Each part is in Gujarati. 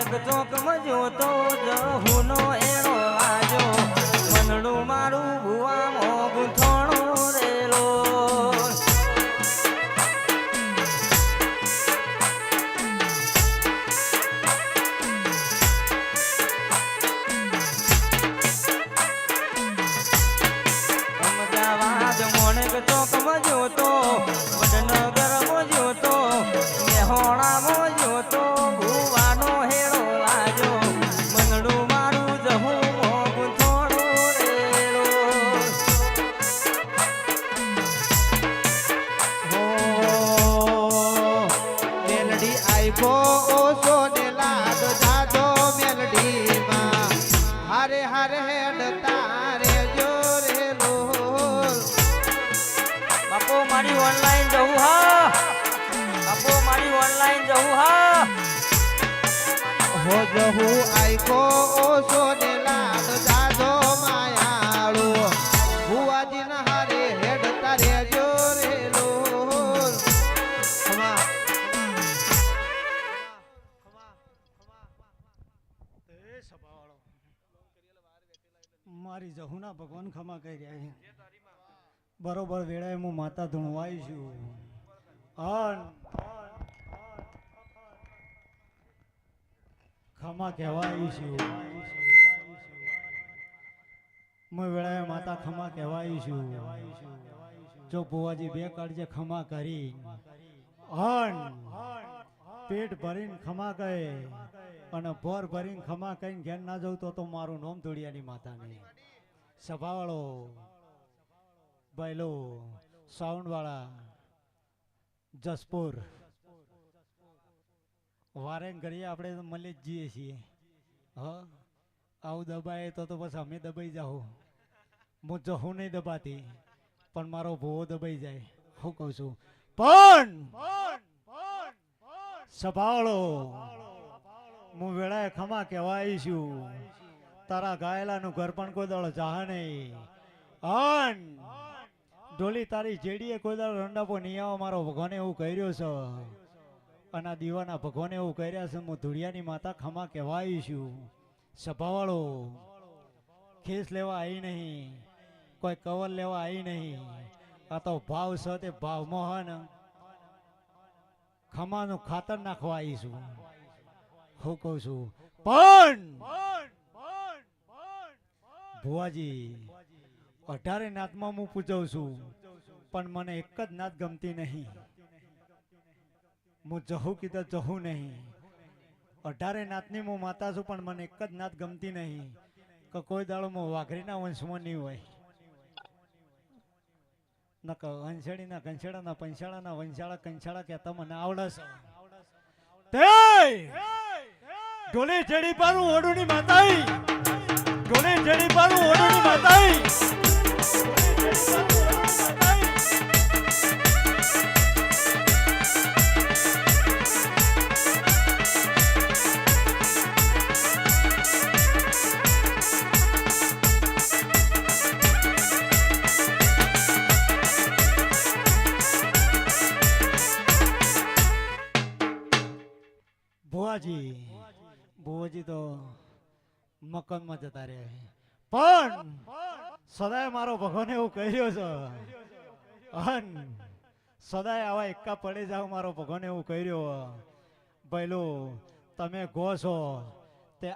ચોકમાં જોતો જહુનો એનો વાજો મનડું મારું ભુવામાં ગૂંથણો રેલો અમદાવાદ મોણેક ચોકમાં જોતો વડનગરમાં જોતો મેહોણામાં જોતો ભુવાનો હેડો લાજો મનડું મારું જહું મોગું થોડો રેલો મેલડી આઈબો ઓસો ને લાડ જાજો મેલડીમાં હારે હારે હેડ તારે જોરે લોલ બાપો મારી ઓનલાઈન જવું હા બાપો મારી ઓનલાઈન જવું હા હો જહુ આઈકો ઓસો ને લાડ જાજો માયાળો ભુવાજી ના હારે હેડ તારે જોરે લોલ ખમા મારી જહુના ભગવાન ખમા કહી રહ્યા છે બરોબર વેળાએ હું માતા ધૂણવાઈ છું ખમા કહેવાય છું હું વેળાએ માતા ખમા કહેવાય છું જો બુવાજી બે કાળજે ખમા કરી પેટ ભરીને ખમા કહે અને ભોર ભરીને ખમા કહીને ઘેર ના જવું તો મારું નામ ધોળિયાની માતાને સભાવાળો ભાઈલો સાઉન્ડ વાળા જસપુર વારે ઘડીએ આપણે તો મળી જ જઈએ છીએ આવું દબાય તો પછી અમે દબાઈ જાઉં હું જહું નહીં દબાતી પણ મારો ભૂવો દબાઈ જાય હું કહું છું પણ સભાળો હું વેળાએ ખમા કહેવાય છું તારા ગાયેલાનું ઘર પણ કોઈ દાડો જાહ નહીં અન ડોલી તારી જેડીએ કોઈ દાડો રંડાપો નહીં આવો મારો ભગવાને એવું કર્યો છે અને આ દીવાના ભગવાને એવું કર્યા છે હું ધુળિયાની માતા ખમા કહેવાય છું સભાવાળો ખેસ લેવા આવી નહીં કોઈ કવર લેવા આવી નહીં આ તો ભાવ છે તે ભાવમાં હે ને ખમાનું ખાતર નાખવા આવી છું હું કહું છું પણ ભુવાજી 18 નાથમાં હું પૂજવું છું પણ મને એક જ નાથ ગમતી નહીં હું જહું કીધું જહું નહીં 18 નાથની હું માતા છું પણ મને એક જ નાથ ગમતી નહીં કે કોઈ દાડો હું વાઘરીના વંશમાં નહીં હોય નક અંશેડીના કંછેડાના પંચાળાના વંશાળા કંછાળા કહેતા મને આવડે છે ઢોલે જેડી પારું ઓડુની માતાઈ ઢોલે જેડી પારું ઓડુની માતાઈ ભુવાજી તો મકાનમાં જતા રહે પણ સદાય મારો ભગવાન એવું કહ્યું છે સદાય આવા એકા પડી જાવ મારો ભગવાન એવું કહ્યું પહેલું તમે ગો છો તે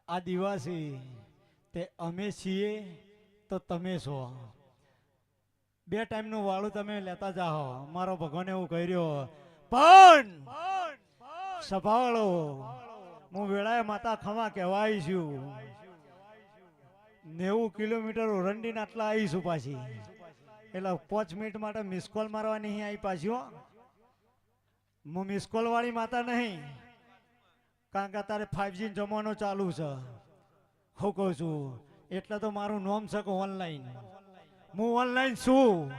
આદિવાસી તે અમે છીએ તો તમે છો બે ટાઈમનું વાળું તમે લેતા જાઓ મારો ભગવાન એવું કહ્યું પણ સભાળો હું વેળાએ માતા ખમા કહેવાય છું 90 કિલોમીટર ઓરંડીને આટલા આવીશું પાછી એટલે 5 મિનિટ માટે મિસકોલ મારવા નહીં આવી પાછી હું મિસકોલ વાળી માતા નહીં કારણ કે તારે 5G જમાનો ચાલુ છે હું કહું છું એટલે તો મારું નામ છે કે ઓનલાઈન હું ઓનલાઈન છું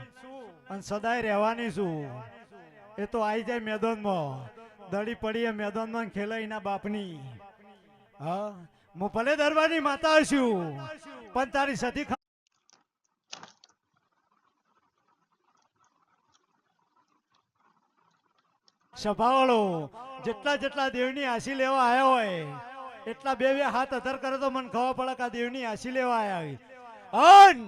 અને સદાય રહેવાની છું એ તો આવી જાય મેદાનમાં દડી પડીએ મેદાનમાં ખેલાય એના બાપની હા હું ભલે દરબારની માતા છું પણ તારી સતી સભાવાળો જેટલા જેટલા દેવની આશી લેવા આવ્યા હોય એટલા બે બે હાથ અધર કરે તો મને ખબર પડે કે આ દેવની આશી લેવા આવ્યા અન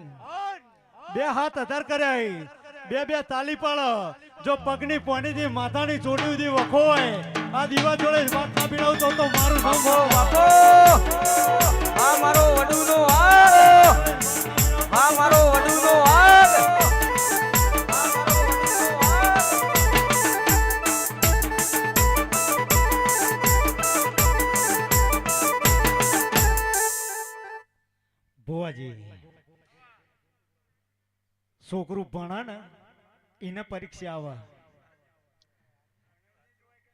બે હાથ અધર કર્યા બે બે તાલી પાડ જો પગની પોણીથી માથાની ચોટી સુધી વખો હોય આ દીવા જોડે વાત ના પીડાવ તો મારું નામ બાપો આ મારો વડુનો વાગ આ મારો વડુનો વાગ ભુવાજી છોકરું ભણા ને એને પરીક્ષા આવે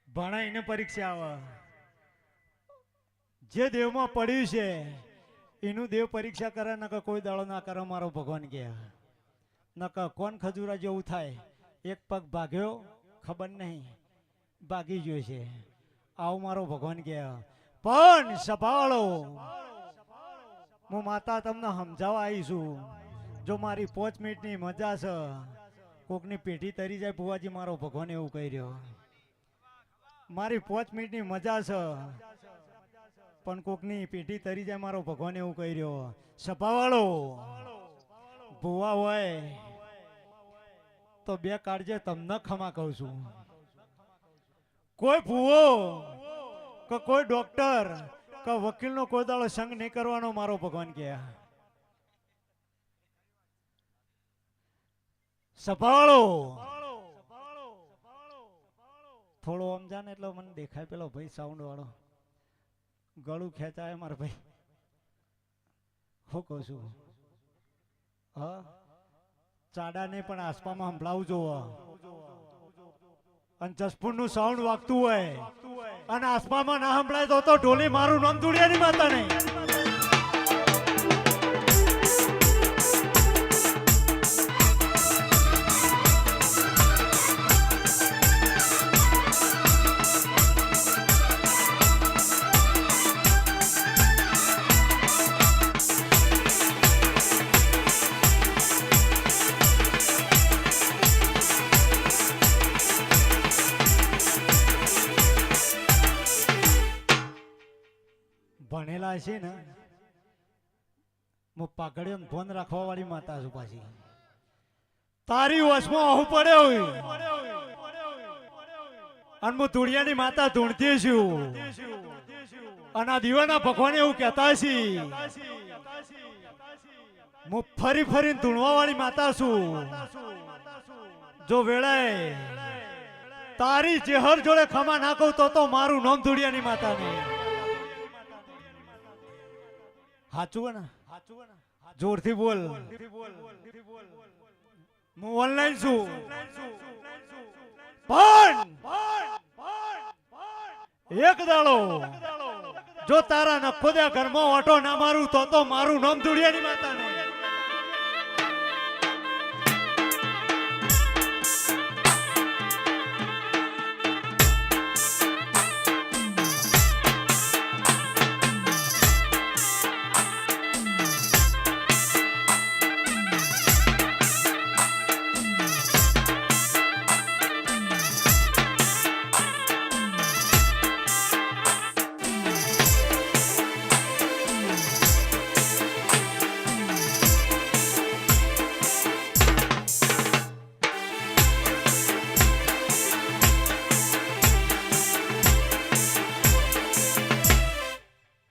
ભણા એને પરીક્ષા આવે જે દેવમાં પડ્યું છે એનું દેવ પરીક્ષા કરે નકર કોઈ દાડો ના કરે મારો ભગવાન કે નકર કોણ ખજૂરા જેવું થાય એક પગ ભાગ્યો ખબર નહીં ભાગી ગયો છે આવું મારો ભગવાન કે પણ સભાવાળો હું માતા તમને સમજાવવા આવી છું જો મારી 5 મિનિટની મજા છે કોકની પેઢી તરી જાય ભુવાજી મારો ભગવાન એવું કહી રહ્યો મારી 5 મિનિટની મજા છે પણ કોકની પેઢી તરી જાય મારો ભગવાન એવું કહી રહ્યો સભાવાળો ભુવા હોય તો બે કાળજે તમને ખમા કહું છું કોઈ ભુવો કે કોઈ ડોક્ટર કે વકીલનો કોઈ દાડો સંગ નહીં કરવાનો મારો ભગવાન કહે સભાવાળો થોડો સમજા ને એટલે મને દેખાય પેલો ભાઈ સાઉન્ડ વાળો ગળું ખેંચાય મારા ભાઈ હું કહું છું હા ચાડા ને પણ આસપામાં સંભળાવજો અને જસપુર નું સાઉન્ડ વાગતું હોય અને આસપામાં ના સંભળાય તો ઢોલી મારું નામ દુડિયાની માતા નહીં ભણેલા છે ને હું પાઘડીઓ ફોન રાખવા વાળી માતા છું પાછી તારી વશમાં આવું પડ્યો અને હું ધૂળિયાની માતા ધૂણતી છું અને આ દીવાના ભગવાન એવું કહેતા છે હું ફરી ફરીને ધૂણવા વાળી માતા છું જો વેળાએ તારી ચેહર જોડે ખમા નાખું તો મારું નામ ધૂળિયાની માતા નહીં હાચું ને જોરથી બોલ હું ઓનલાઈન છું પણ એક દાડો જો તારા નખોદ્યા ઘરમાં ઓટો ના મારું તો મારું નામ ધૂળિયાની માતા ને